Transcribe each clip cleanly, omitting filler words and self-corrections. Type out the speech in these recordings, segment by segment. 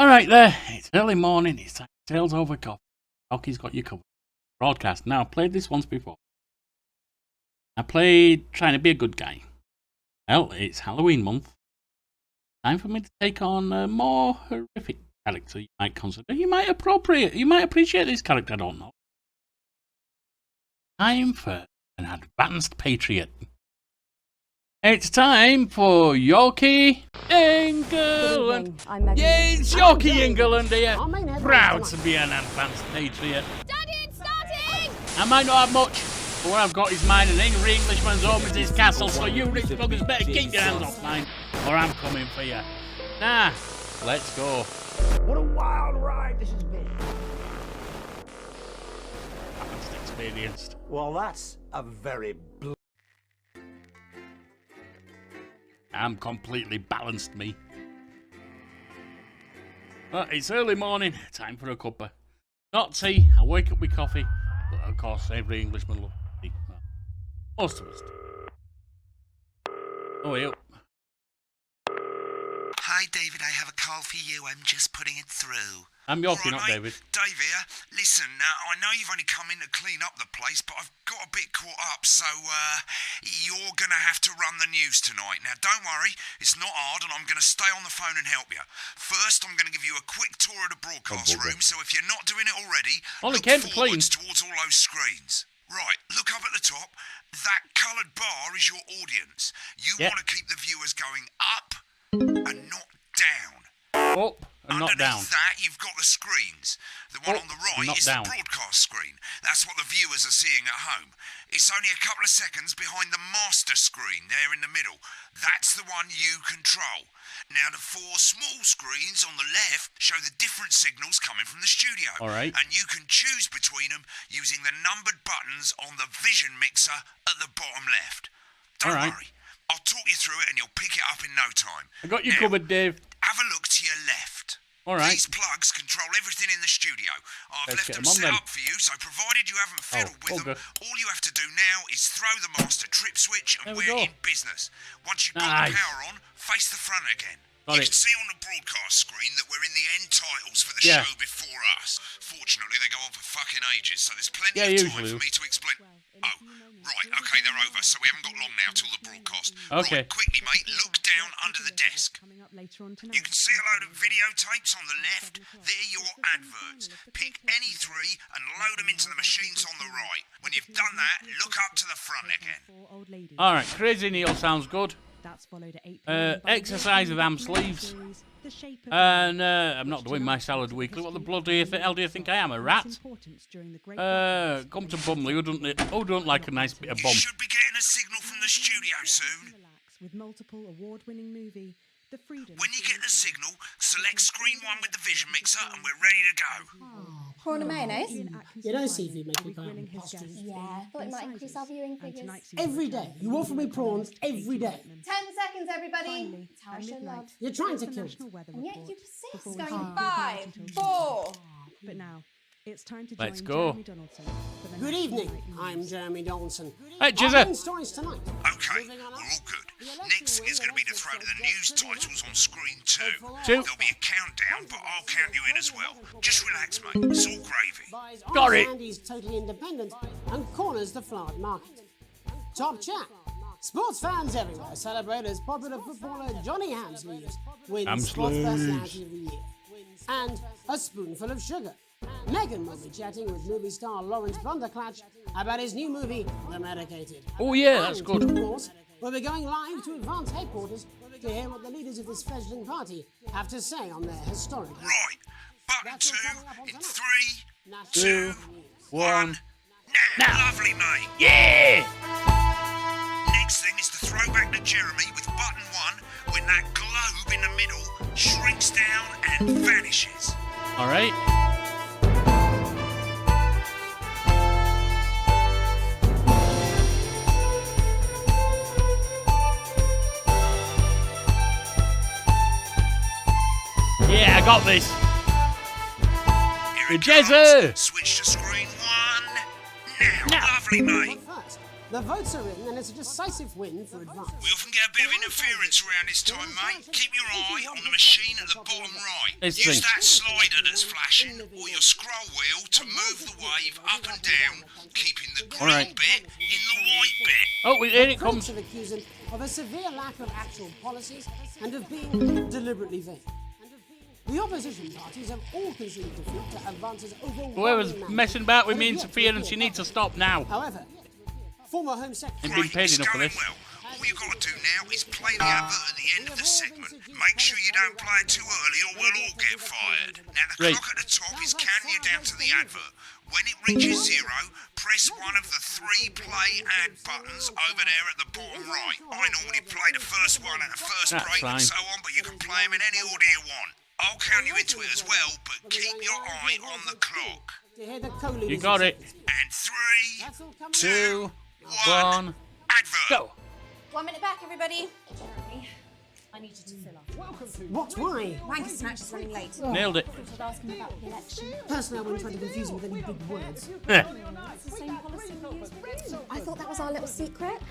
Alright there, it's early morning, it's time for Tales Over Coffee. Yorkie's got you covered. Broadcast. Now, I've played this once before. I played trying to be a good guy. Well, it's Halloween month. Time for me to take on a more horrific character you might consider. You might appreciate this character, I don't know. Time for an advanced patriot. It's time for Yorkie England. Yeah, it's Yorkie England here. Proud to be an advanced patriot. Starting! Starting! I might not have much, but what I've got is mine. An angry Englishman's home is his castle, so you rich buggers better keep your hands off mine, or I'm coming for you. Nah, let's go. What a wild ride this has been. Advanced experienced. Well, that's a very I'm completely balanced, me. Well, it's early morning, time for a cuppa. Not tea, I wake up with coffee, but of course every Englishman loves tea. Well, most of us do. Oh, you. Hi, David, I have a call for you. I'm just putting it through. I'm Yorkie, not mate. David. Dave here. Listen, I know you've only come in to clean up the place, but I've got a bit caught up, so you're going to have to run the news tonight. Now, don't worry, it's not hard, and I'm going to stay on the phone and help you. First, I'm going to give you a quick tour of the broadcast room, so if you're not doing it already, Only look came to clean. forwards towards all those screens. Right, look up at the top. That coloured bar is your audience. You want to keep the viewers going up and not down. Up and not down. Underneath that, you've got the screens. The one on the right is down. the broadcast screen. That's what the viewers are seeing at home. It's only a couple of seconds behind the master screen there in the middle. That's the one you control. Now, the four small screens on the left show the different signals coming from the studio. All right. And you can choose between them using the numbered buttons on the vision mixer at the bottom left. Don't worry. I'll talk you through it and you'll pick it up in no time. I got you covered, Dave. Have a look to your left. All right. These plugs control everything in the studio. I've Let's left get them them on set then. up for you, so provided you haven't fiddled with them, all you have to do now is throw the master trip switch and There we we're go. in business. Once you've got the power on, face the front again. Got You it. can see on the broadcast screen that we're in the end titles for the Yeah. show before us. Fortunately, they go on for fucking ages, so there's plenty Yeah, of time usually. for me to explain. Oh, right, okay, they're over, so we haven't got long now till the broadcast. Okay. Right, quickly, mate, look down under the desk. You can see a load of videotapes on the left. They're your adverts. Pick any three and load them into the machines on the right. When you've done that, look up to the front again. All right, Crazy Neil sounds good. Exercise with ham sleeves. And I'm not doing my salad weekly. What the bloody hell do you think I am, a rat? Come to Bumley, who don't like a nice bit of You bum? should be getting a signal from the studio soon. When you get the signal, select screen 1 with the vision mixer and we're ready to go. Prawn and mayonnaise? You know seafood makes me kind of postures. Yeah, I thought it might increase our viewing figures. Every day. You offer me prawns every day. 10 seconds, everybody. That's how I should love. You're trying to kill me. And yet you persist, going 5, 4. But now, it's time to Let's join go. Jeremy Donaldson for the Good next evening. Night News. I'm Jeremy Donaldson. Hey, Our Jizza. main stories tonight. Okay, we're all good. Next is going to be to throw to the news titles on screen 2. Two. There'll be a countdown, but I'll count you in as well. Just relax, mate. It's all gravy. Buys Got Orange it. Andy's totally independent and corners the flowered market. Top chat. Sports fans everywhere celebrate as popular footballer Johnny Hamsleeves wins Sports Personality of the Year. And a spoonful of sugar. Megan will be chatting with movie star Lawrence Blunderclatch about his new movie, The Medicated. Oh yeah, that's And, good. Of course, we'll be going live to Advance headquarters to hear what the leaders of this fledgling party have to say on their historic. Right, button 2 in 3, National 2, News. 1. Now, lovely, mate. Yeah! Next thing is to throw back to Jeremy with button 1 when that globe in the middle shrinks down and vanishes. All right. Yeah, I got this. Here it Jezza. comes. Switch to screen 1. Now, Now. lovely, mate. But first, the votes are in and it's a decisive win for Advance. We often get a bit of interference around this time, mate. Keep your eye on the machine at the bottom right. Let's Use drink. that slider that's flashing or your scroll wheel to move the wave up and down, keeping the green Alright. bit in the white bit. Oh, here it Critics comes. have accused him of a severe lack of actual policies and of being deliberately vague. The opposition parties have all conceded defeat to Advance's overwhelming Whoever's mandate messing about with and me have yet to interference, appear you need to public. stop now. However, former Home Ain't Secretary been paid It's enough for going this. well. All you got to do now is play the advert at the end of the segment. Make sure you don't play it too early or we'll all get fired. Now the Right. clock at the top is counting you down to the advert. When it reaches 0, press one of the 3 play ad buttons over there at the bottom right. I normally play the first one at the first That's break fine. and so on, but you can play them in any order you want. I'll count you into it as well, but keep your eye on the clock. to hear the co-leaders. You got it. And 3, That's all coming 2, 1, 1, advert. go. 1 minute back, everybody. I need you to fill up. What? Why? Wanker Snatch is running late. Nailed it. I was asking about the election. Personally, I wouldn't try to confuse him with any big words. It's the same policy we use with you. I thought that was our little secret.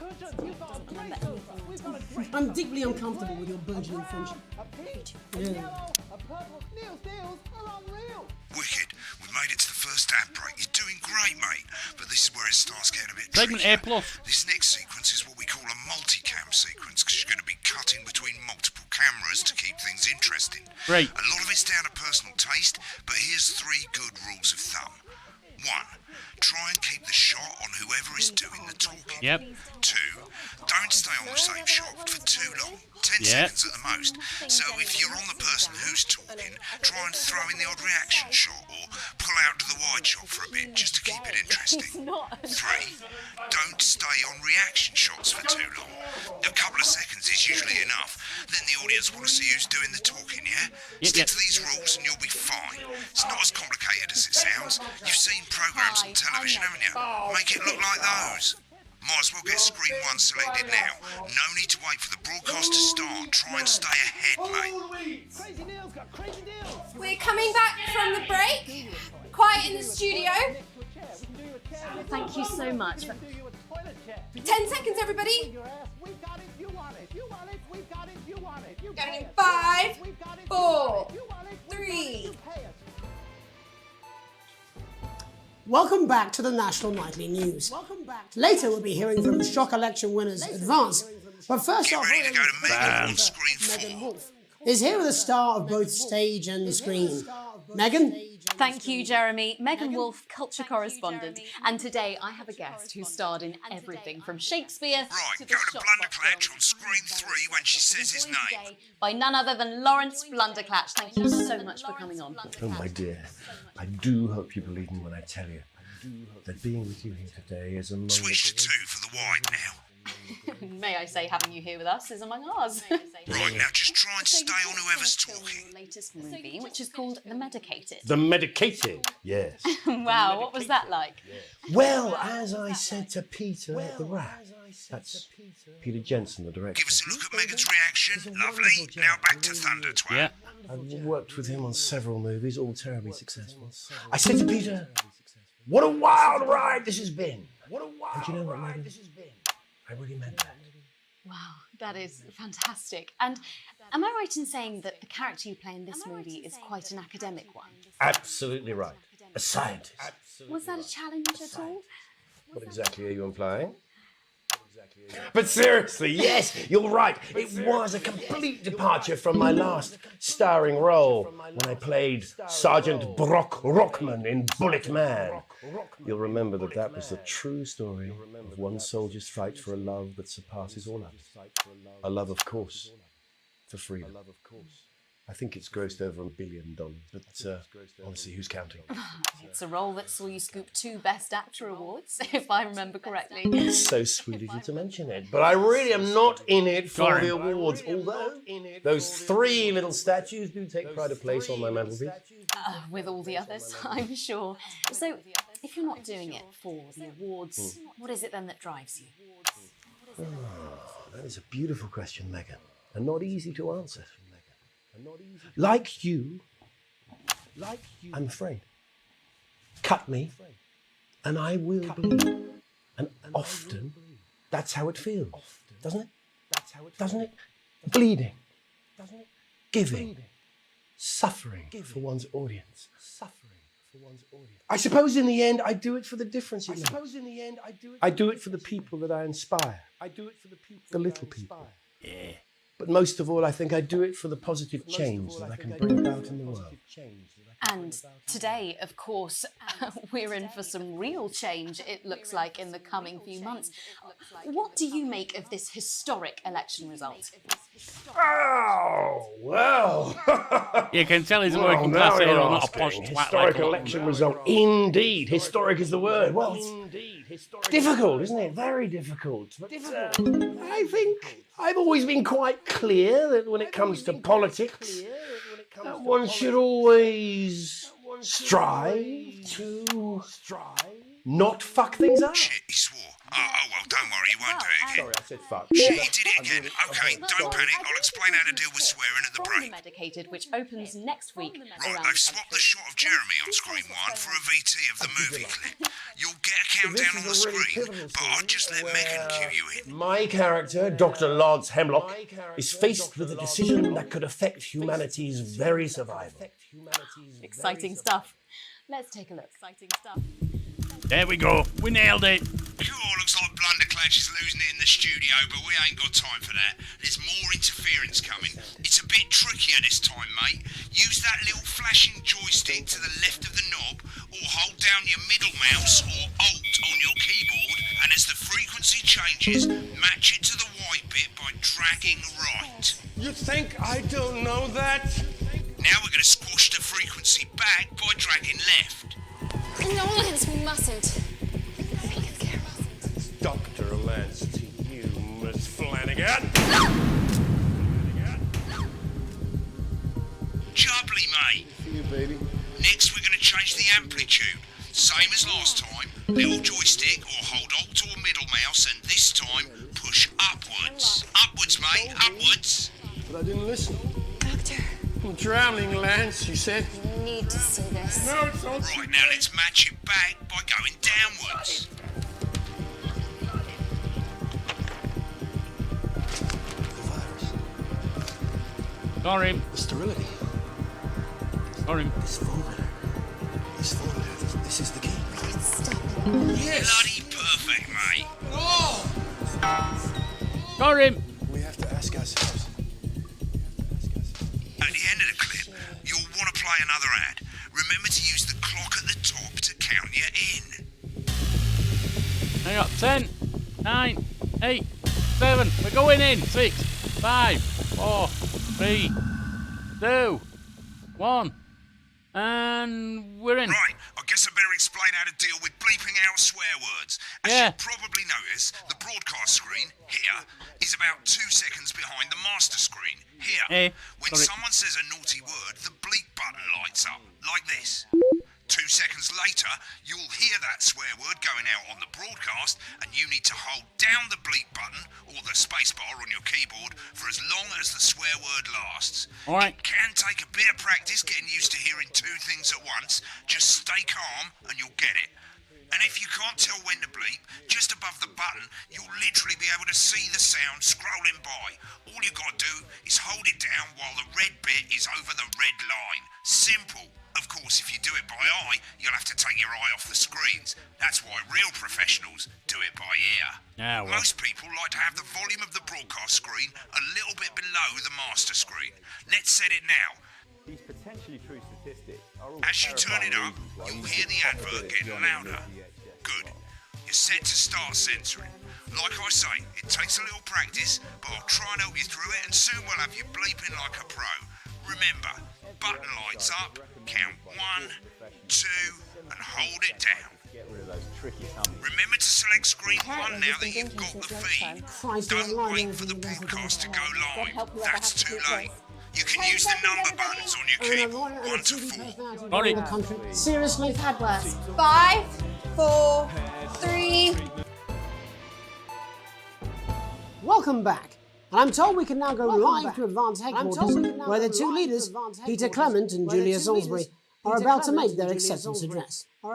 Remember anything. I'm deeply uncomfortable with your burgeoning friendship. Yeah. Wicked. We've made it to the first ad break. You're doing great, mate. But this is where it starts getting a bit Segment trickier. A plus. This next sequence is what we call a multicam sequence because you're going to be cutting between multiple cameras to keep things interesting. Great. A lot of it's down to personal taste, but here's 3 good rules of thumb. 1. Try and keep the shot on whoever is doing the talking. Yep. 2. Don't stay on the same shot for too long. 10 Yep. seconds at the most. So if you're on the person who's talking, try and throw in the odd reaction shot or pull out to the wide shot for a bit just to keep it interesting. 3. Don't stay on reaction shots for too long. A couple of seconds is usually enough. Then the audience want to see who's doing the talking, yeah? Stick to these rules and you'll be fine. It's not as complicated as it sounds. You've seen programs on television, haven't you? Make it look like those. Might as well get screen 1 selected now. No need to wait for the broadcast to start. Try and stay ahead, mate. We're coming back from the break. Quiet in the studio. Thank you so much. 10 seconds, everybody. Going in 5, 4, 3. Welcome back to the National Nightly News. Later, we'll be hearing from shock election winners Advance. But first Get off, ready to go to Megan on Bam. screen Megan 4. Wolf is here with a star of both stage and screen. Megan? Thank you, Jeremy. Megan Wolf, culture correspondent. And today I have a guest who starred in everything from Shakespeare Right, to go the to Shopbox Blunderclatch films. on screen 3 when she says his Joined name. today by none other than Lawrence Blunderclatch. Thank you so much for coming on. Oh, my dear. I do hope you believe me when I tell you that being with you here today is among Switch to 2 for the wide now. May I say, having you here with us is among ours. Right, now just try and stay on whoever's Your talking. latest movie, which is called The Medicated. The medicated, yes. Wow, what was that like? Well, as I said to Peter the Rat, that's Peter Jensen, the director. Give us a look at Megan's reaction. Lovely. Now back to Thunder Twat. Yeah. I've worked with him on several movies, all terribly successful. I said to Peter, what a wild ride this has been. What a wild you know what, ride this has been. I really meant that. Wow, that is fantastic. And am I right in saying that the character you play in this movie is quite an academic one? Absolutely right. A scientist. Was that a challenge at all? What exactly are you implying? But seriously, yes, you're right. It was a complete departure from my last starring role when I played Sergeant Brock Rockman in Bullet Man. You'll remember that that was the true story of one soldier's fight for a love that surpasses all others. A love, of course, for freedom. I think it's grossed over $1 billion, but honestly, who's counting? It's a role that saw you scoop 2 Best Actor awards, if I remember correctly. It's so sweet of you to mention it, but I really am not in it for Sorry. the awards, although those 3 little statues do take pride of place on my mantelpiece. With all the others, I'm sure. So, if you're not doing it for the awards, what is it then that drives you? That is a beautiful question, Megan, and not easy to answer. Like you, I'm afraid. Cut me, and I will bleed. And often, that's how it feels, doesn't it? Doesn't it? Bleeding, giving, suffering for one's audience. I suppose in the end, I do it for the difference it makes. I do it for the people that I inspire. The little people. Yeah. But most of all, I think I do it for the positive change that I can bring about in the world. And today, of course, we're in for some real change, it looks like, in the coming few months. What do you make of this historic election result? Oh, well. You can tell he's a Well, working now class you're hero, not a posh asking. twat like Historic a lot of election them. result. Indeed. Historic is the word. Well, it's difficult, isn't it? Very difficult. But I think I've always been quite clear that when it comes to politics, that one should always strive to not fuck things up. Shit, he swore. Oh, well, don't worry, he won't do it again. Sorry, I said fuck. Shit, he did it again. Okay, don't panic. I'll explain how to deal with swearing at the From break. The Medicated, which opens next week. Right, they've swapped the shot of Jeremy on screen 1 for a VT of the movie clip. You'll get a countdown on the screen, but I'll just let Megan cue you in. My character, Dr. Lodz Hemlock, is faced with a decision that could affect humanity's very survival. Exciting stuff. Let's take a look. There we go. We nailed it. Cool, looks like Blunderclash is losing it in the studio, but we ain't got time for that. There's more interference coming. It's a bit trickier this time, mate. Use that little flashing joystick to the left of the knob, or hold down your middle mouse or Alt on your keyboard, and as the frequency changes, match it to the white bit by dragging right. You think I don't know that? Now we're going to squash the frequency back by dragging left. No, Lance, we mustn't. Dr. Lance to you, Miss Flanagan. Jubbly, mate. For you, baby. Next, we're going to change the amplitude. Same as last time. Little joystick or hold Alt or middle mouse, and this time push upwards. Upwards, mate. Upwards. But I didn't listen. Doctor, I'm drowning, Lance, you said. you need to see this. No, it's not. Right, now let's match it back by going downwards. Got him. The sterility. Got him. This formula. This is the key. Stop. Bloody perfect, mate. Got him. We have to ask ourselves. At the end of the clip, you'll want to play another ad. Remember to use the clock at the top to count you in. Hang on. 10, 9, 8, 7. We're going in. 6, 5, 4, 3, 2, 1. And we're in. Right, I guess I better explain how to deal with bleeping out swear words. As Yeah. you probably notice, the broadcast screen, here, is about 2 seconds behind the master screen, here. When Sorry. someone says a naughty word, the bleep button lights up, like this. 2 seconds later, you'll hear that swear word going out on the broadcast, and you need to hold down the bleep button or the space bar on your keyboard for as long as the swear word lasts. All right. It can take a bit of practice getting used to hearing 2 things at once. Just stay calm and you'll get it. And if you can't tell when to bleep, just above the button, you'll literally be able to see the sound scrolling by. All you gotta do is hold it down while the red bit is over the red line. Simple. Of course, if you do it by eye, you'll have to take your eye off the screens. That's why real professionals do it by ear. Yeah, well. Most people like to have the volume of the broadcast screen a little bit below the master screen. Let's set it now. These potentially true statistics are all As you turn it up, terrifying reasons why you'll you hear should the possibly advert get getting Johnny louder. with the VHS Good. box. You're set to start censoring. Like I say, it takes a little practice, but I'll try and help you through it, and soon we'll have you bleeping like a pro. Remember, button lights up, count 1, 2, and hold it down. Get rid of those tricky tummies. Remember to select screen 1 now that you've got the feed. Christ, Don't you're wait lying for the to me, broadcast to go God live. help whoever That's has to too do late. this. You can use the number buttons on your keyboard, 1 to 4. Got it. The country. Seriously? We've had worse. 5, 4, 3. Welcome back. And I'm told we can now go live to Advance Headquarters, where the two leaders, Peter Clement and Julia Salisbury, are about to make their acceptance address. Cut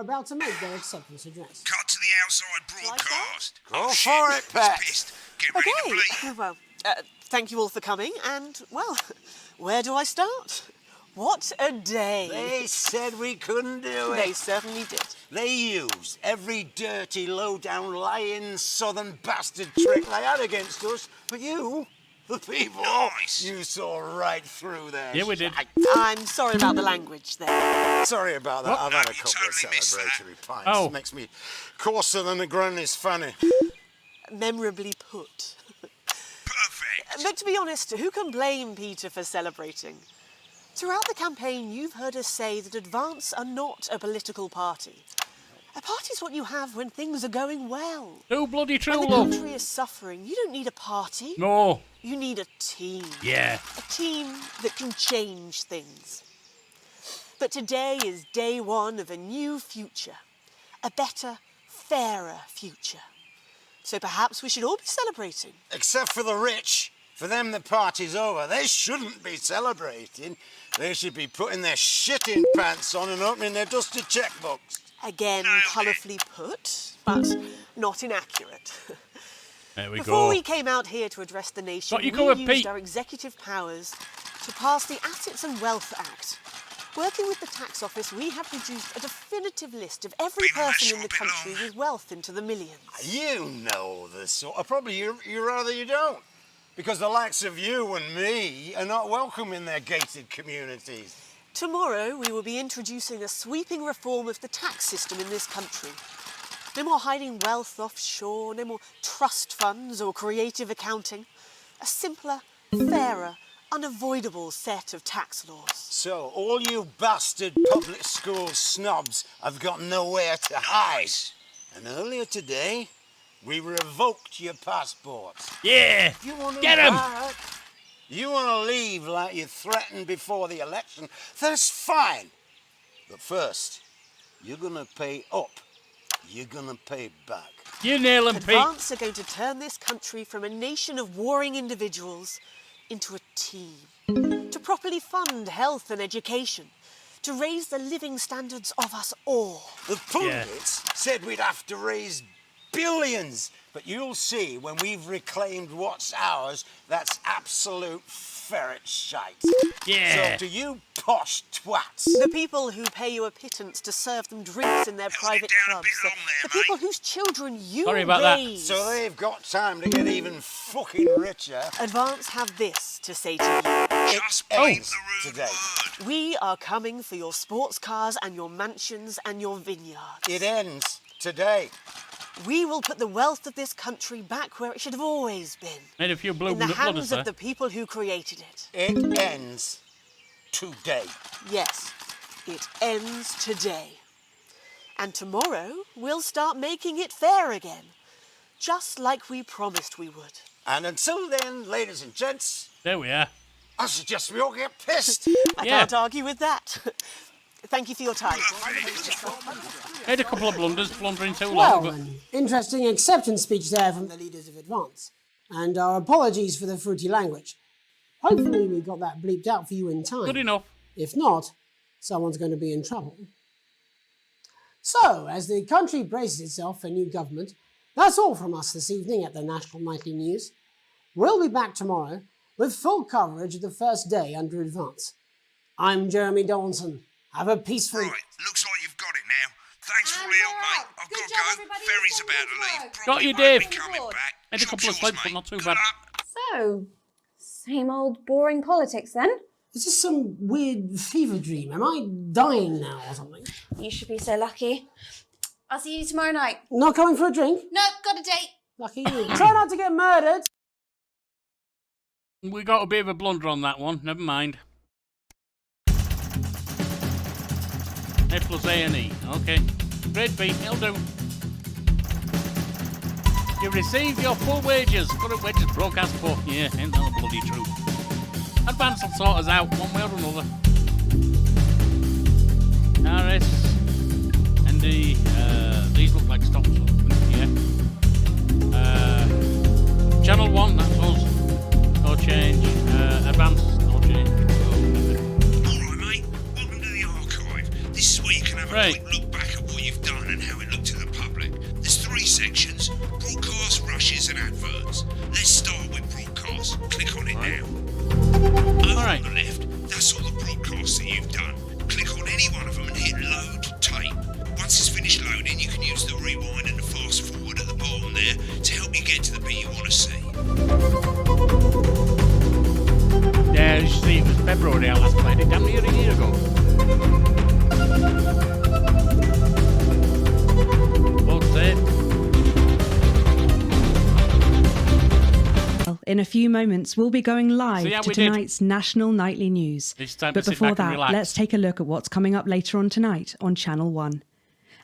to the outside broadcast. Go shit, for it, he's Pat. pissed. Get ready to bleep. Well, thank you all for coming, and, well, where do I start? What a day. They said we couldn't do it. They certainly did. They used every dirty, low-down, lying southern bastard trick they had against us. But you, the people, you saw right through their Yeah, we did. I'm sorry about the language there. Sorry about that. What? I've had a couple of celebratory pints. Oh. Makes me coarser than a granny's fanny. Memorably put. Perfect. But to be honest, who can blame Peter for celebrating? Throughout the campaign, you've heard us say that Advance are not a political party. A party's what you have when things are going well. Oh, bloody true, When the love. country is suffering, you don't need a party. No. You need a team. Yeah. A team that can change things. But today is day one of a new future. A better, fairer future. So perhaps we should all be celebrating. Except for the rich. For them, the party's over. They shouldn't be celebrating. They should be putting their shitting pants on and opening their dusty checkbooks. Again, colourfully put, but not inaccurate. There we Before go. we came out here to address the nation, Got you we covered, used Pete. our executive powers to pass the Assets and Wealth Act. Working with the tax office, we have produced a definitive list of every person in the country with wealth into the millions. You know the sort of... Probably you rather you don't. Because the likes of you and me are not welcome in their gated communities. Tomorrow, we will be introducing a sweeping reform of the tax system in this country. No more hiding wealth offshore, no more trust funds or creative accounting. A simpler, fairer, unavoidable set of tax laws. So, all you bastard public school snobs have got nowhere to hide. And earlier today, we revoked your passports. Yeah. You want Get him. You want to leave like you threatened before the election? That's fine. But first, you're going to pay up. You're going to pay back. You nail him, Pete. Advance are going to turn this country from a nation of warring individuals into a team. To properly fund health and education. To raise the living standards of us all. The pundits said we'd have to raise billions. But you'll see when we've reclaimed what's ours, that's absolute ferret shite. Yeah. So to you posh twats. The people who pay you a pittance to serve them drinks in their private clubs. The people whose children you Sorry about that. raise. So they've got time to get even fucking richer. Advance have this to say to you. Just It bleep ends the rude today. word. We are coming for your sports cars and your mansions and your vineyards. It ends today. We will put the wealth of this country back where it should have always been. Made a few blue In the blooders hands there. of the people who created it. It ends today. Yes, it ends today. And tomorrow, we'll start making it fair again. Just like we promised we would. And until then, ladies and gents, There we are. I suggest we all get pissed. I Yeah. can't argue with that. Thank you for your time. Made a couple of blunders, blundering too Well, long. But an interesting acceptance speech there from the leaders of Advance. And our apologies for the fruity language. Hopefully we got that bleeped out for you in time. good enough. If not, someone's going to be in trouble. So, as the country braces itself for new government, that's all from us this evening at the National Nightly News. We'll be back tomorrow with full coverage of the first day under Advance. I'm Jeremy Donaldson. Have a peaceful... Right, looks like you've got it now. Thanks for all the help, mate. I've got to go. Ferry's about to leave. Got you, Probably Dave. won't be coming back. Made a couple of Job's slips, yours, but mate. not too Good bad. luck. So, same old boring politics then? Is this some weird fever dream? Am I dying now or something? You should be so lucky. I'll see you tomorrow night. Not coming for a drink? No, got a date. Lucky you. Try not to get murdered. We got a bit of a blunder on that one. Never mind. A plus A and E. Okay. Grade B. It'll do. You received your full wages. Current wages broadcast for. Yeah, ain't that the bloody truth. Advance will sort us out one way or another. RS. ND. These look like stocks. Yeah. Channel 1, that's us. No change. Advance, no change. All right, mate. Welcome to the archive. This is where you can have a quick look back at what you've done and how it looked to the public. There's 3 sections: broadcast, rushes, and adverts. Let's start with broadcast. Click on it now. Over on the left, that's all the broadcasts that Rodale last played it damn near a year ago. What's it? In a few moments, we'll be going live See how to we did? tonight's national nightly news. It's time But to sit before back and that, relax. let's take a look at what's coming up later on tonight on Channel 1.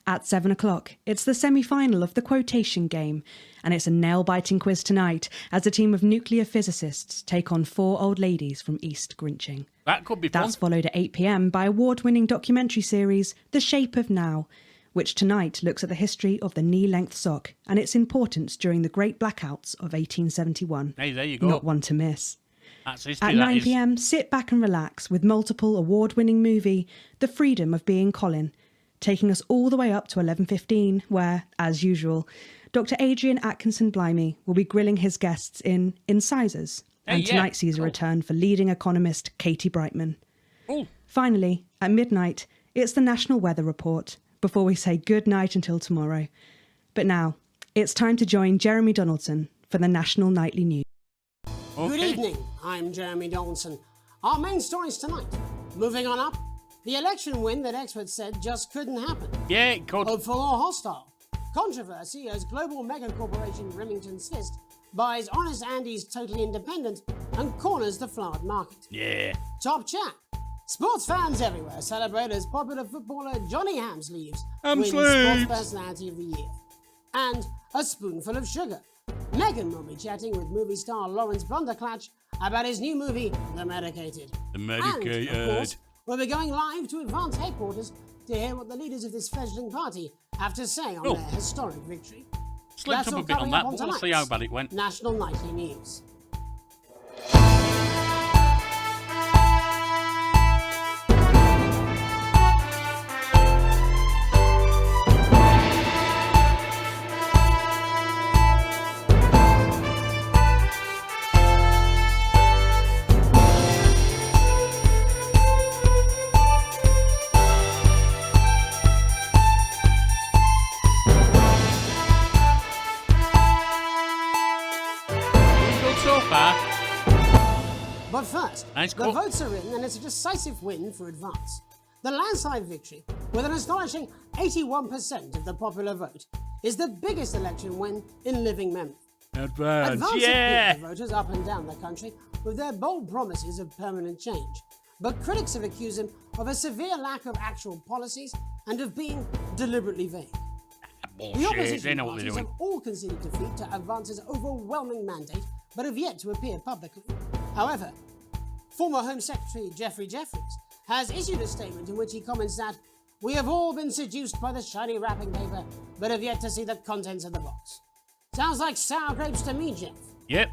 At 7 o'clock, it's the semi-final of the quotation game, and it's a nail-biting quiz tonight as a team of nuclear physicists take on 4 old ladies from East Grinching. That could be fun. That's followed at 8 p.m. by award-winning documentary series The Shape of Now, which tonight looks at the history of the knee-length sock and its importance during the Great Blackouts of 1871. Hey, there you go. Not one to miss. That's history, At that 9 is. p.m, sit back and relax with multiple award-winning movie The Freedom of Being Colin, taking us all the way up to 11:15, where, as usual, Dr. Adrian Atkinson-Blimey will be grilling his guests in Incisors, Hey, and yeah, tonight sees a cool. return for leading economist Katie Brightman. Oh. Finally, at midnight, it's the National Weather Report, before we say good night until tomorrow. But now, it's time to join Jeremy Donaldson for the National Nightly News. Good evening, I'm Jeremy Donaldson. Our main stories tonight. Moving on up, the election win that experts said just couldn't happen. Yeah, it could. Hopeful or hostile. Controversy as global mega corporation Remington Cyst buys Honest Andy's Totally Independent and corners the flowered market. Yeah. Top chat. Sports fans everywhere celebrate as popular footballer Johnny Hamsleeves wins Hamsleeves. Sports Personality of the Year. And a spoonful of sugar. Megan will be chatting with movie star Lawrence Blunderclatch about his new movie, The Medicated. The And, Medicated. of course, we'll be going live to Advance headquarters to hear what the leaders of this fledgling party have to say on Oh. their historic victory. Slipped That's up a all bit on coming that, up but we'll see tonight's how bad it went. National Nightly News. Good so far. But first, Nice the call. votes are in and it's a decisive win for Advance. The landslide victory, with an astonishing 81% of the popular vote, is the biggest election win in living memory. Advance, Advance yeah. have pulled the voters up and down the country with their bold promises of permanent change. But critics have accused them of a severe lack of actual policies and of being deliberately vague. The Bullshit, they opposition know what they're parties doing. have all conceded defeat to Advance's overwhelming mandate, but have yet to appear publicly. However, former Home Secretary Geoffrey Jeffries has issued a statement in which he comments that we have all been seduced by the shiny wrapping paper, but have yet to see the contents of the box. Sounds like sour grapes to me, Jeff. Yep.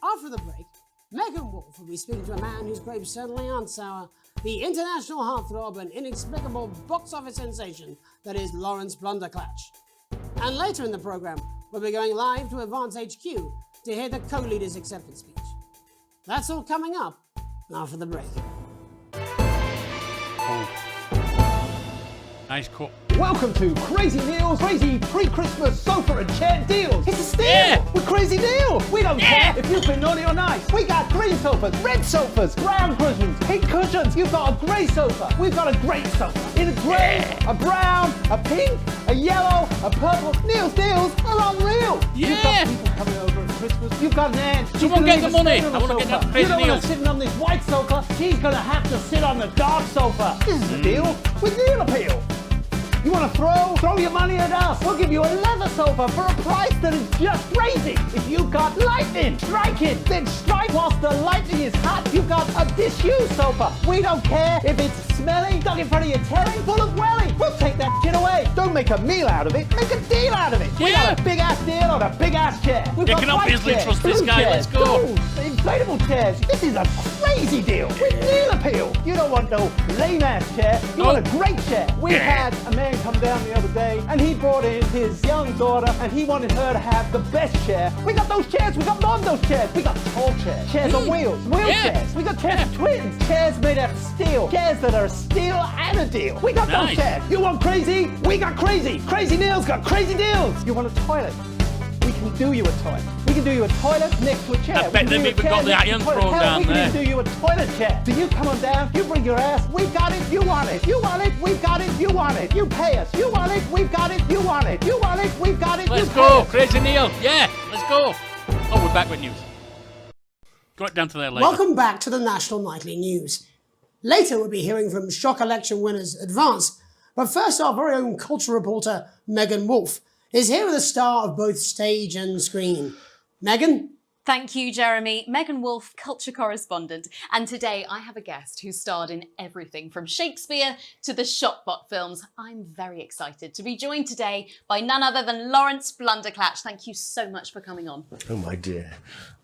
After the break, Megan Wolf will be speaking to a man whose grapes certainly aren't sour, the international heartthrob and inexplicable box office sensation that is Lawrence Blunderclatch. And later in the programme, we'll be going live to Advance HQ to hear the co-leader's acceptance speech. That's all coming up after the break. Nice cut. Welcome to Crazy Neil's Crazy Pre-Christmas Sofa and Chair Deals. It's a steal with Crazy Neil. We don't care if you've been naughty or nice. We got green sofas, red sofas, brown cushions, pink cushions. You've got a grey sofa. We've got a great sofa in a grey, a brown, a pink, a yellow, a purple. Neil's deals are unreal. You've got people coming over at Christmas. You've got an aunt. She's Someone gonna get leave the a money. stain on I the wanna get sofa. that Crazy You don't want Neil. her sitting on this white sofa. She's going to have to sit on the dark sofa. This is a deal with Neil Appeal. You want to throw your money at us. We'll give you a leather sofa for a price that is just crazy. If you've got lightning, strike it. Then strike whilst the lightning is hot. You've got a disused sofa. We don't care if it's smelly, stuck in front of your telly, full of welly. We'll take that shit away. Don't make a meal out of it. Make a deal out of it. We got a big ass deal on a big ass chair. We've You got can white obviously chairs, trust this blue guy. chairs, Let's go. gold, inflatable chairs. This is a crazy deal with Neil Appeal. You don't want no lame ass chair. You want a great chair. We had a man come down the other day and he brought in his young daughter and he wanted her to have the best chair. We got those chairs. We got more of those chairs. We got tall chairs. Chairs on wheels. Wheelchairs. We got chairs for twins. Chairs made out of steel. Chairs that are a steal and a deal. We got those chairs. You want crazy? We got crazy. Crazy Neil's got crazy deals. You want a toilet? We can do you a toilet. We We can do you a toilet next to a chair. I bet they've even got the iron thrown down we there. can do you a toilet chair. So you come on down, you bring your ass, we've got it, you want it. You want it, we've got it, you want it. You pay us, you want it, we've got it, you want it. You want it, we've got it, Let's you go, pay us. Crazy Neil. Yeah, let's go. Oh, we're back with news. Got down to there later. Welcome back to the National Nightly News. Later we'll be hearing from shock election winners Advance, but first our very own culture reporter Megan Wolfe is here with a star of both stage and screen. Megan? Thank you, Jeremy. Megan Wolfe, culture correspondent. And today I have a guest who starred in everything from Shakespeare to the Shotbot films. I'm very excited to be joined today by none other than Lawrence Blunderclatch. Thank you so much for coming on. Oh, my dear.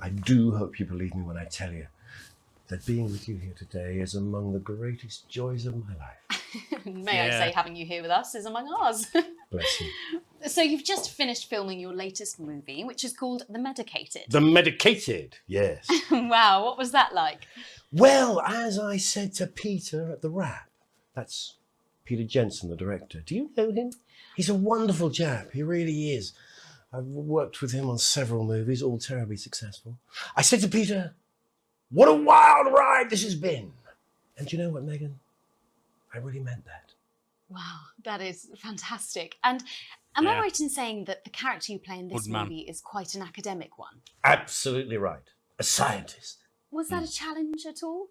I do hope you believe me when I tell you that being with you here today is among the greatest joys of my life. May I say having you here with us is among ours. Bless you. So you've just finished filming your latest movie, which is called The Medicated. The Medicated, yes. Wow, what was that like? Well, as I said to Peter at the Wrap, that's Peter Jensen, the director. Do you know him? He's a wonderful chap. He really is. I've worked with him on several movies, all terribly successful. I said to Peter, what a wild ride this has been. And do you know what, Megan? I really meant that. Wow, that is fantastic. And am I right in saying that the character you play in this movie is quite an academic one? Absolutely right. A scientist. Was that a challenge at all?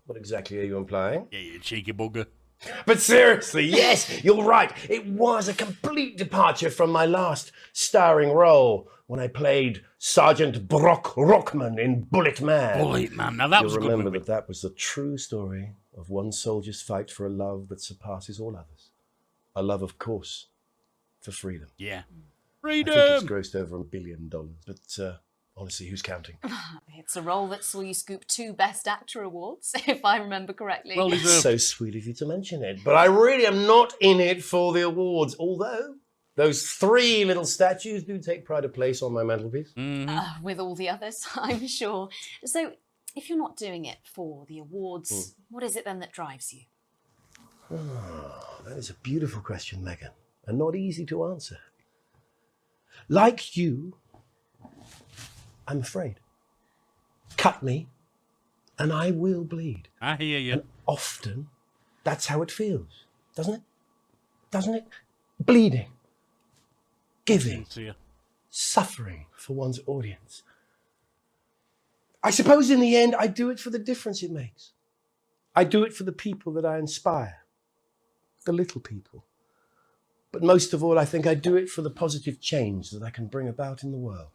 What exactly are you implying? Yeah, you cheeky bugger. But seriously, yes, you're right. It was a complete departure from my last starring role when I played Sergeant Brock Rockman in Bullet Man. Bullet Man, now that was a good remember movie. that was the true story of one soldier's fight for a love that surpasses all others. A love, of course, for freedom. Yeah. I think it's grossed over $1 billion, but honestly, who's counting? It's a role that saw you scoop 2 Best Actor awards, if I remember correctly. Well, it's so sweet of you to mention it, but I really am not in it for the awards, although those 3 little statues do take pride of place on my mantelpiece. With all the others, I'm sure. So, if you're not doing it for the awards, what is it then that drives you? Oh, that is a beautiful question, Megan, and not easy to answer. Like you, I'm afraid. Cut me, and I will bleed. I hear you. And often, that's how it feels, doesn't it? Doesn't it? Bleeding. Giving. Suffering for one's audience. I suppose in the end, I do it for the difference it makes. I do it for the people that I inspire. The little people. But most of all, I think I do it for the positive change that I can bring about in the world.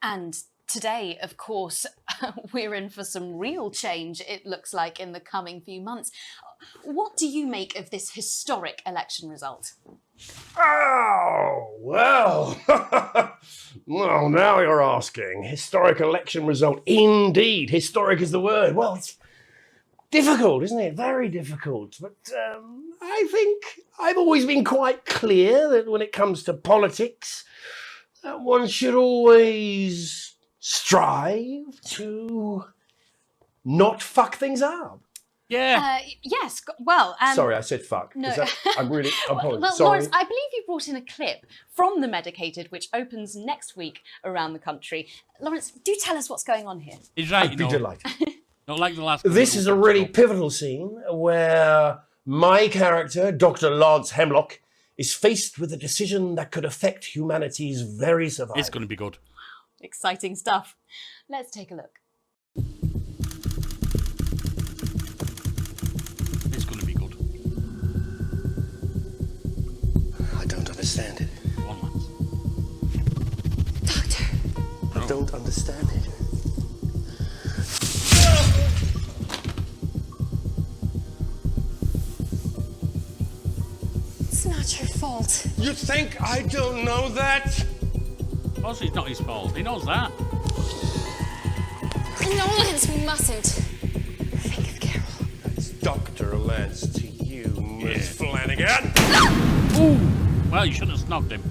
And today, of course, we're in for some real change, it looks like, in the coming few months. What do you make of this historic election result? Oh, well. Well, now you're asking. Historic election result. Indeed. Historic is the word. Well, it's difficult, isn't it? Very difficult. But I think I've always been quite clear that when it comes to politics, that one should always strive to not fuck things up. Yeah. Yes, well... Sorry, I said fuck. No. I'm really apologize. Well, Sorry. Lawrence, I believe you brought in a clip from The Medicated, which opens next week around the country. Lawrence, do tell us what's going on here. He's right, I'd be delighted. Not like the last... This is a really pivotal scene where my character, Dr. Lance Hemlock, is faced with a decision that could affect humanity's very survival. It's going to be good. Exciting stuff. Let's take a look. It's going to be good. I don't understand it. One lance. Doctor. I don't understand it. It's not your fault. You think I don't know that? Of course it's not his fault. He knows that. No, Lance, we mustn't. Think of Carol. That's Dr. Lance to you, Miss Flanagan. Ooh! Well, you shouldn't have snogged him.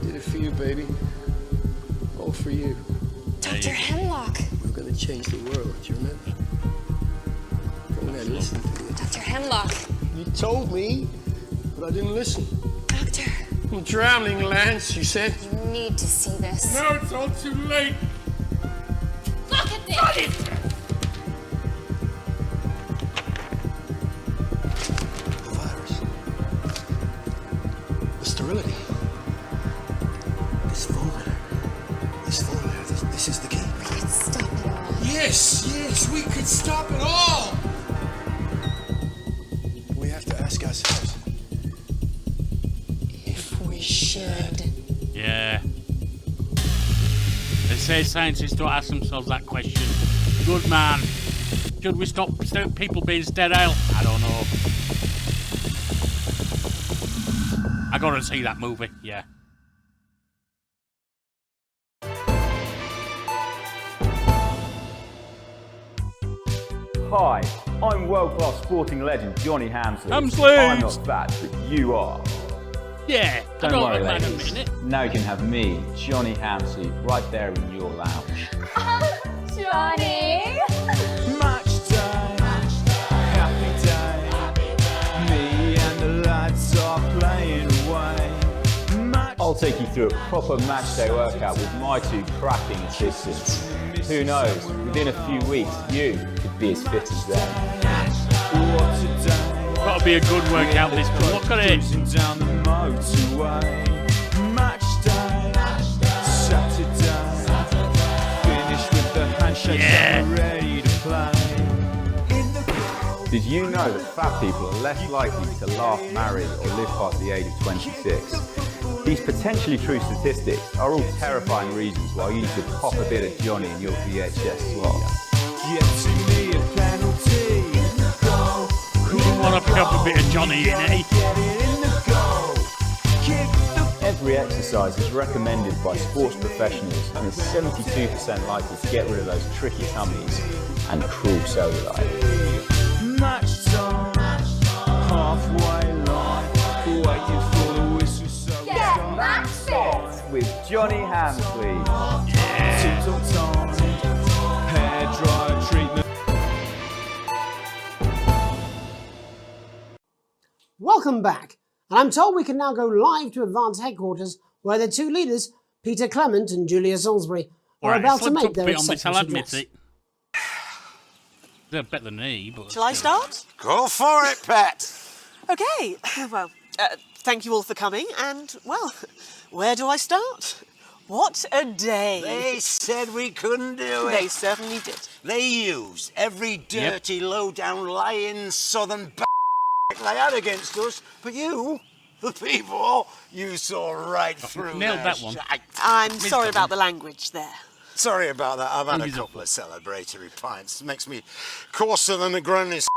Did it for you, baby. All for you. Dr. Hemlock. We were gonna change the world, do you remember? But when I listened to you. Dr. Hemlock. You told me, but I didn't listen. Doctor. You're drowning, Lance, you said. You need to see this. No, it's all too late. Look at this! The virus. The sterility. This formula. This is the key. We could stop it all. Yes, we could stop it all. We have to ask ourselves if we should. Yeah. They say scientists don't ask themselves that question. Good man. Should we stop people being sterile? I don't know. I gotta see that movie, yeah. Hi, I'm world-class sporting legend Johnny Hamsley. Hamsley! I'm not fat, but you are. Yeah, I Don't don't worry, like that ladies. a minute. Now you can have me, Johnny Hamsley, right there in your lounge. Johnny! Match day, happy day. Me and the lads are playing away. I'll take you through a proper match day workout with my two cracking assistants. Who knows, within a few weeks, you could be as fit as them. Gotta be a good workout this one. Look at it. Down the motorway. Match day, Saturday. Finish with the handshake, Yeah. we're ready to play. Did you know that fat people are less likely to last married or live past the age of 26? These potentially true statistics are all terrifying reasons why you need to pop a bit of Johnny in your VHS slot. Getting me a penalty. You want to pick up a bit of Johnny in, eh? Every exercise is recommended by sports professionals and is 72% likely to get rid of those tricky tummies and cruel cellulite. Match time, halfway line, waiting for the whistle so Get match fit! With Johnny Hamsley. TikTok time, hair dryer treatment. Welcome back, and I'm told we can now go live to Advance Headquarters, where the two leaders, Peter Clement and Julia Salisbury, are Alright, about to slipped make up their a bit on this, I'll acceptance admit address. it. They're better than me, but... Shall I start? Go for it, Pat. Okay, well, thank you all for coming, and, well, where do I start? What a day. They said we couldn't do it. They certainly did. They used every dirty, low-down, lying southern they had against us, but you, the people, you saw right through nailed their that one. shite. I'm sorry about the language there. Sorry about that. I've had a couple of celebratory pints. Makes me coarser than a granny's.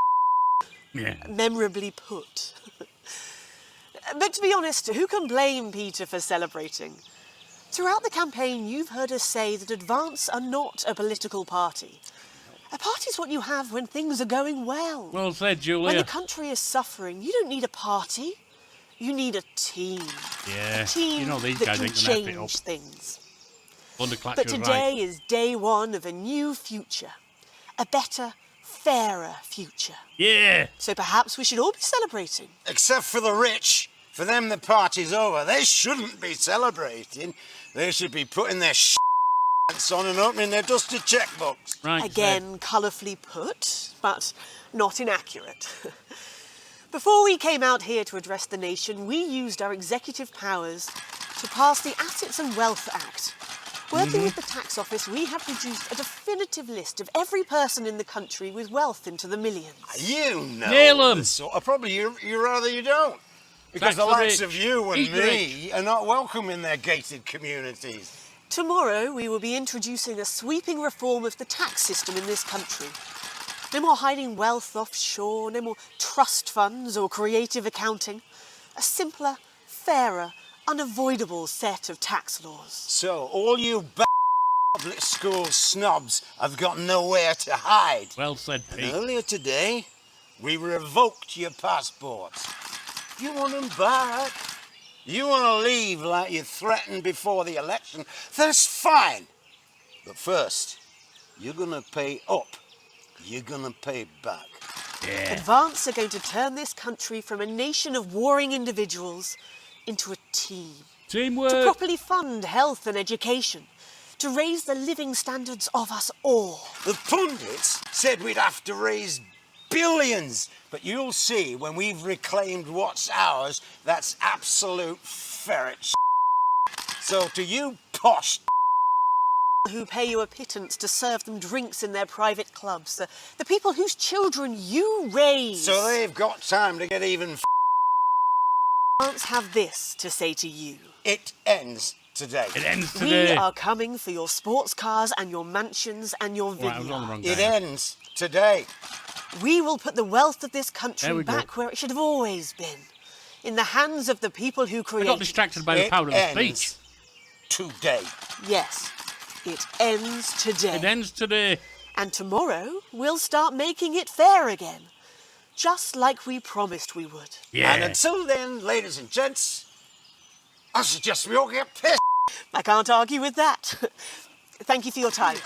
Yeah. Memorably put. But to be honest, who can blame Peter for celebrating? Throughout the campaign, you've heard us say that Advance are not a political party. A party's what you have when things are going well. Well said, Julia. When the country is suffering, you don't need a party. You need a team. Yeah. A team You know these that guys can ain't gonna have it change up. things. Thunderclap, But you're today right. is day one of a new future. A better, fairer future. Yeah. So perhaps we should all be celebrating. Except for the rich. For them, the party's over. They shouldn't be celebrating. They should be putting their on and opening their dusty checkbooks. Right. Again, colourfully put, but not inaccurate. Before we came out here to address the nation, we used our executive powers to pass the Assets and Wealth Act. Working with the tax office, we have produced a definitive list of every person in the country with wealth into the millions. You know. Nail 'em. Probably you rather you don't. Because Tax the the likes rich. of you and Eat the me are not welcome in their gated communities. Tomorrow, we will be introducing a sweeping reform of the tax system in this country. No more hiding wealth offshore, no more trust funds or creative accounting. A simpler, fairer, unavoidable set of tax laws. So, all you public school snobs have got nowhere to hide. Well said, And Pete. earlier today, we revoked your passports. You want them back? You want to leave like you threatened before the election? That's fine. But first, you're going to pay up. You're going to pay back. Advance are going to turn this country from a nation of warring individuals into a team. Teamwork. To properly fund health and education. To raise the living standards of us all. The pundits said we'd have to raise billions, but you'll see when we've reclaimed what's ours, that's absolute ferret. So to you posh who pay you a pittance to serve them drinks in their private clubs, the people whose children you raise. So they've got time to get even France have this to say to you. It ends today. It ends today. We are coming for your sports cars and your mansions and your Right, I was on the vineyards. wrong It day. ends today. We will put the wealth of this There country we go. back where it should have always been. In the hands of the people who I created got distracted by the It power of the ends speech. today. Yes, it ends today. It ends today. And tomorrow, we'll start making it fair again. Just like we promised we would. Yeah. And until then, ladies and gents, I suggest we all get pissed. I can't argue with that. Thank you for your time.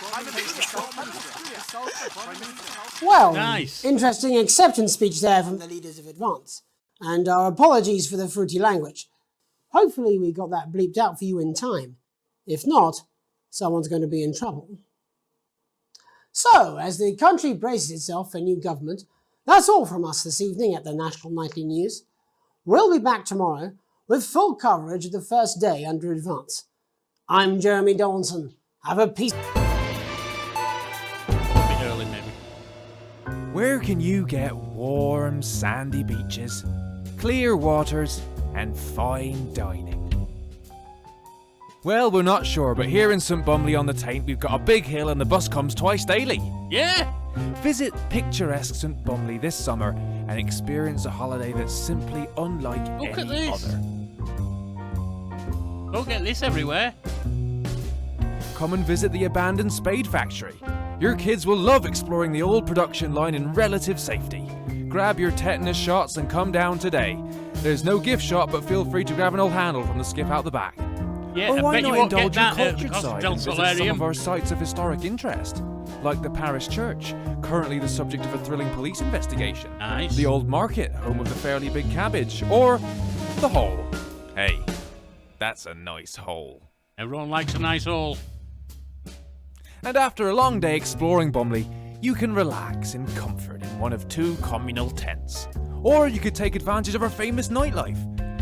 Well, Nice. interesting acceptance speech there from the leaders of Advance. And our apologies for the fruity language. Hopefully we got that bleeped out for you in time. If not, someone's going to be in trouble. So, as the country braces itself for new government, that's all from us this evening at the National Nightly News. We'll be back tomorrow with full coverage of the first day under Advance. I'm Jeremy Donaldson. Have a peace. A bit early, maybe. Where can you get warm, sandy beaches, clear waters, and fine dining? Well, we're not sure, but here in St Bumley on the Taint, we've got a big hill and the bus comes twice daily. Yeah. Visit picturesque St Bumley this summer and experience a holiday that's simply unlike Look at any this. other. Don't get this everywhere. Come and visit the abandoned spade factory. Your kids will love exploring the old production line in relative safety. Grab your tetanus shots and come down today. There's no gift shop, but feel free to grab an old handle from the skip out the back. Yeah, Or I why bet you not won't get indulge your that at the cultured side and visit some Consularium. of our sites of historic interest, like the parish church, currently the subject of a thrilling police investigation. Nice. The old market, home of the fairly big cabbage, or the hole. Hey, that's a nice hole. Everyone likes a nice hole. And after a long day exploring Bumley, you can relax in comfort in one of two communal tents. Or you could take advantage of our famous nightlife.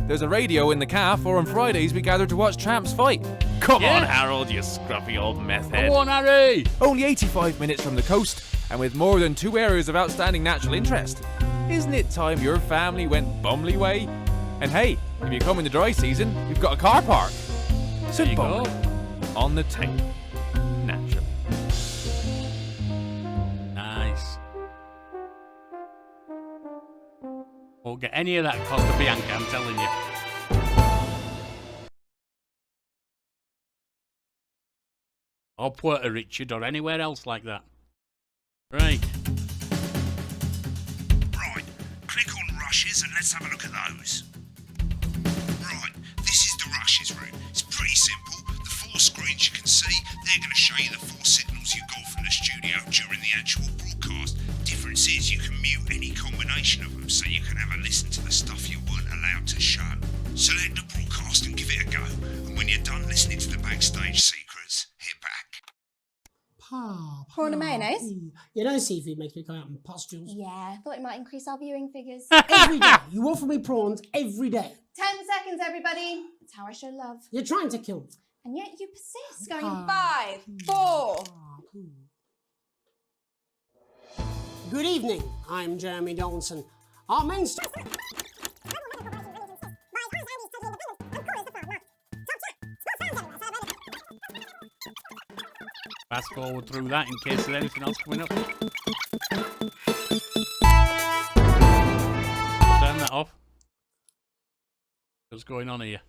There's a radio in the calf, or on Fridays we gather to watch tramps fight. Come on, Harold, you scruffy old meth head. Come on, Harry! Only 85 minutes from the coast, and with more than 2 areas of outstanding natural interest. Isn't it time your family went Bumley way? And hey, if you come in the dry season, we've got a car park. So There you Bumley, go. on the Taint, naturally. Nice. Won't get any of that Costa Bianca, I'm telling you. Or Puerto Richard or anywhere else like that. Right. Right, click on rushes and let's have a look at those. Right, this is the rushes route. It's pretty simple. The 4 screens you can see, they're going to show you the 4 signals you got from the studio during the actual broadcast. Difference is you can mute any combination of them, so you can have a listen to the stuff you weren't allowed to show. Select the broadcast and give it a go, and when you're done listening to the backstage secrets, hit back. Prawn and mayonnaise? You know seafood makes me come out in pustules. Yeah, I thought it might increase our viewing figures. Every day. You offer me prawns every day. 10 seconds, everybody. That's how I show love. You're trying to kill me. And yet you persist, going in 5, 4. Good evening. I'm Jeremy Donaldson. Our main Fast forward through that in case there's anything else coming up. Turn that off. What's going on here?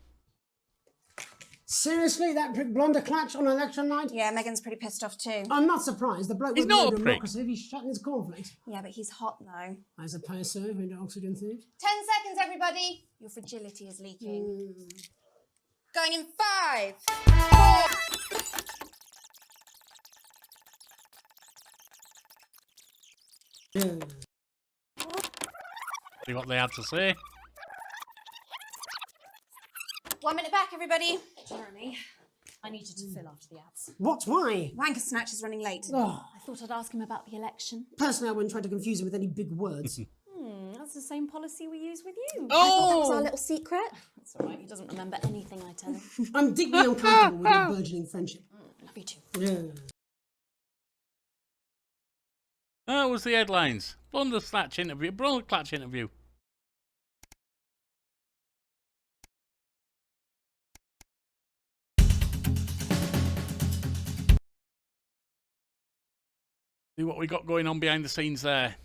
Seriously, that prick blunder clutch on election night? Yeah, Megan's pretty pissed off too. I'm not surprised. The bloke He's with not no a prick. democracy, he's shutting his cornflakes. Yeah, but he's hot though. I suppose so, into oxygen thieves. 10 seconds, everybody. Your fragility is leaking. Going in 5, 4. See what they had to say. 1 minute back, everybody. Jeremy, I need you to fill after the ads. What? Why? Wanker Snatch is running late. Oh, I thought I'd ask him about the election. personally, I wouldn't try to confuse him with any big words. That's the same policy we use with you. I thought that was our little secret. That's all right. He doesn't remember anything I tell him. I'm deeply uncomfortable with your burgeoning friendship. Love you too. Yeah. That was the headlines. Blunderclatch interview. Blunderclatch interview. See what we got going on behind the scenes there.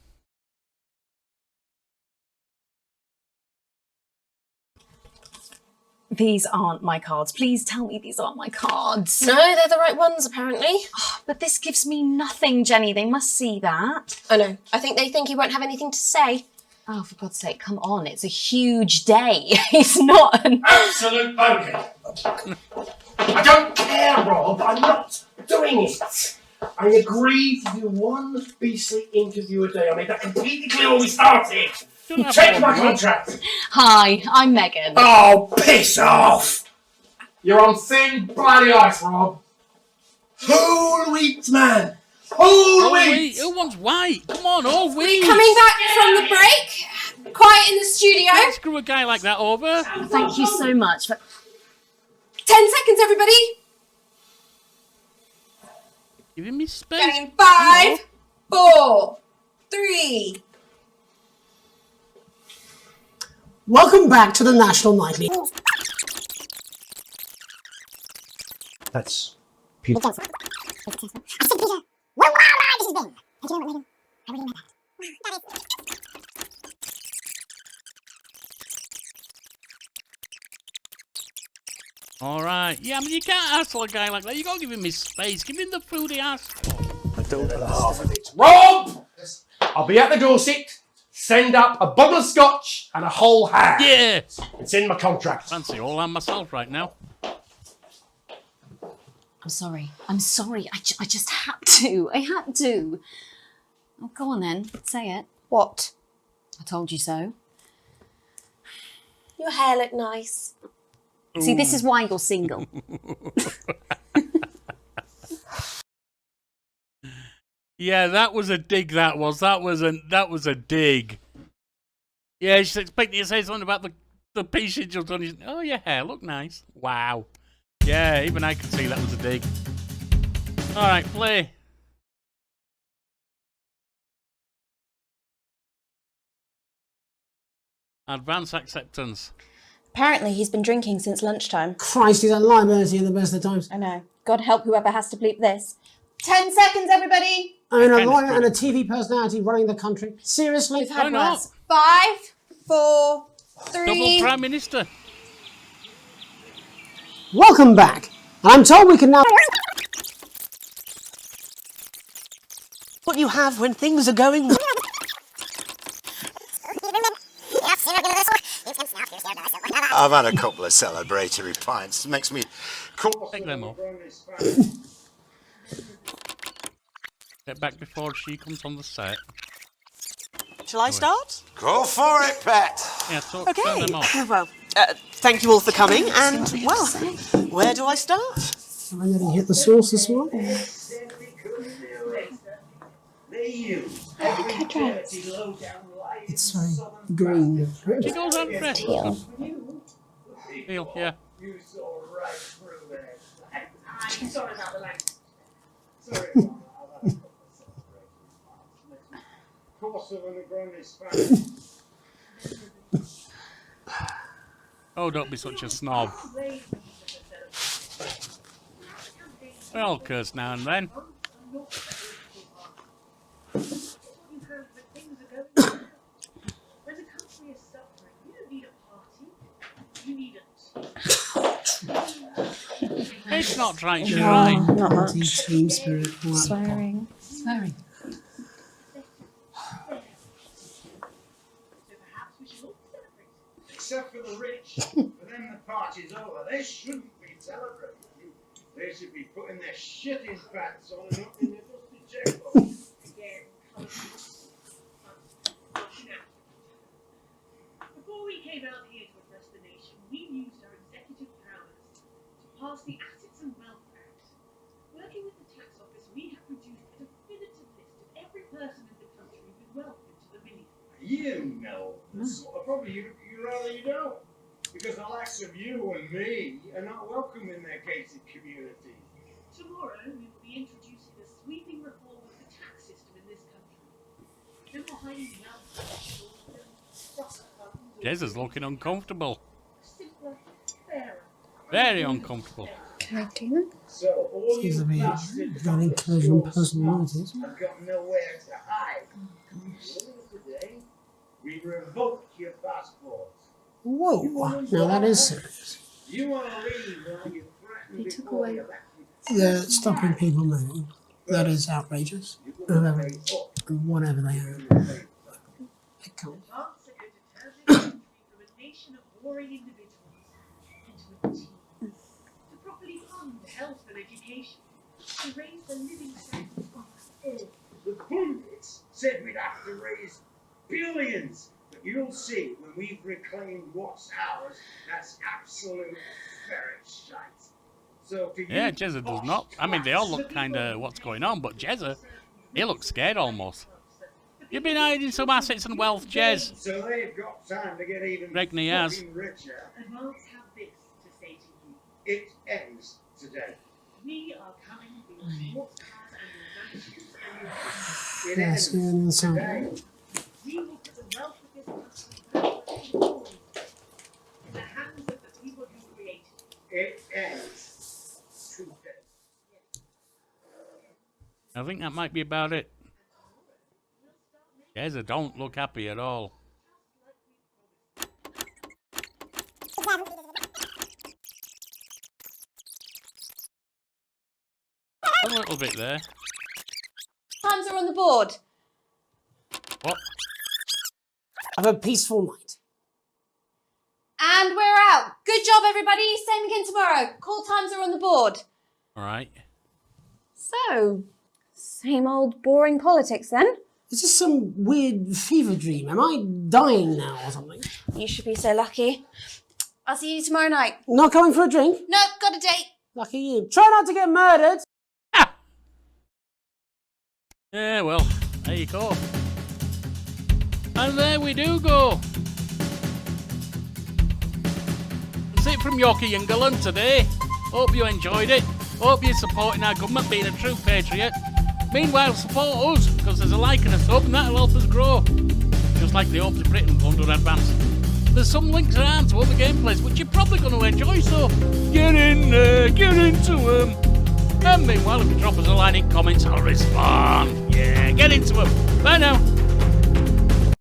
These aren't my cards. Please tell me these aren't my cards. No, they're the right ones, apparently. Oh, but this gives me nothing, Jenny. They must see that. I know. I think they think he won't have anything to say. Oh, for God's sake, come on. It's a huge day. It's not an... Absolute bonehead. I don't care, Rob. I'm not doing it. I agreed to do one BC interview a day. I made that completely clear when we started. Check my contract. Hi, I'm Megan. Oh, piss off! You're on thin bloody ice, Rob. Whole wheat, man. Whole wheat. Who wants white? Come on, all wheat. Coming back from the break. Quiet in the studio. Don't screw a guy like that over. Thank you so much. 10 seconds, everybody. Giving me space. Going in 5, 4, 3. Welcome back to the National Nightly. That's Peter. All right. Yeah, I mean, you can't hassle a guy like that. You got to give him his space. Give him the food he asked for. I don't know the half of it. Rob! I'll be at the Dorset. Send up a bottle of scotch and a whole ham. Yeah. It's in my contract. Fancy all I'm myself right now. I'm sorry. I just had to. I had to. Oh, go on then. Say it. What? I told you so. Your hair looked nice. See, this is why you're single. Yeah, that was a dig. That was a dig. Yeah, she's expecting you to say something about the piece she just done. Oh, your hair look nice. Wow. Yeah, even I could see that was a dig. All right, play. Advance acceptance. Apparently, he's been drinking since lunchtime. Christ, he's a liability in the best of times. I know. God help whoever has to bleep this. 10 seconds, everybody. I mean, a lawyer and a TV personality running the country. Seriously? We've had worse. 5, 4, 3. Double Prime Minister. Welcome back. And I'm told we can now... What you have when things are going well. I've had a couple of celebratory pints. It makes me cool. Take them off. Get back before she comes on the set. Shall I start? Go for it, Pet. Yeah, turn Okay. them off. Well, thank you all for coming. And, well, where do I start? Am I going to hit the source this morning? It's very green. She goes on fresh. Teal. Teal, yeah. Oh, don't be such a snob. We all curse now and then. It's not right, she's right. Not much. Team spirit. Swearing. Swearing. Except for the rich. For them, the party's over. They shouldn't be celebrating. They should be putting their shit in pants on and up in their dusty checkbook. Before we came out here to address the nation, we used our executive regards the Assets and Wealth Act, working with the tax office, we have produced a definitive list of every person in the country with wealth into the millions. You know the sort of problem you rather you don't. Because the likes of you and me are not welcome in their gated communities. Tomorrow, we will be introducing a sweeping reform of the tax system in this country. No more hiding wealth, trust funds, Jez is looking uncomfortable. simpler, fairer. Very uncomfortable. Can I do that? So all Seems you to be bastards very on the encouraging school personalities. smarts have got nowhere to hide. Today, we revoke your passports. Whoa, now that is serious. You want to leave while you threaten He took before away. the election. They're stopping people moving. That is outrageous. Whatever they have. They can't. Advance a determined country from a nation of warring individuals into a team. To properly fund health and education. To raise the living standards of all. The pundits said we'd have to raise billions. But you'll see when we've reclaimed what's ours, that's absolute ferret shite. So to Yeah, you Jezza does posh not. I mean, they all twats, look kind of what's going on, but Jezza, he looks scared almost. You've been hiding some assets and wealth, Jez. So they've got time to get even Regni has. fucking richer. Advance have this to say to you. It ends today. We are coming for your sports cars and your mansions and your business. It Yes, ends and some. today. We will put the wealth of this country in the hands of the people who created it. It ends today. I think that might be about it. Jezza don't look happy at all. A little bit there. Times are on the board. What? Have a peaceful night. And we're out. Good job, everybody. Same again tomorrow. Call times are on the board. All right. So, same old boring politics then? Is this some weird fever dream? Am I dying now or something? You should be so lucky. I'll see you tomorrow night. Not coming for a drink? No, got a date. Lucky you. Try not to get murdered. Yeah, well, there you go. And there we do go. That's it from Yorkie and Gullen today. Hope you enjoyed it. Hope you're supporting our government, being a true patriot. Meanwhile, support us, because there's a like and a sub, and that'll help us grow. Just like the Hopes of Britain going to advance. There's some links around to other gameplays, which you're probably going to enjoy, so get in there, get into them. And meanwhile, if you drop us a line in comments, I'll respond. Yeah, get into them. Bye now.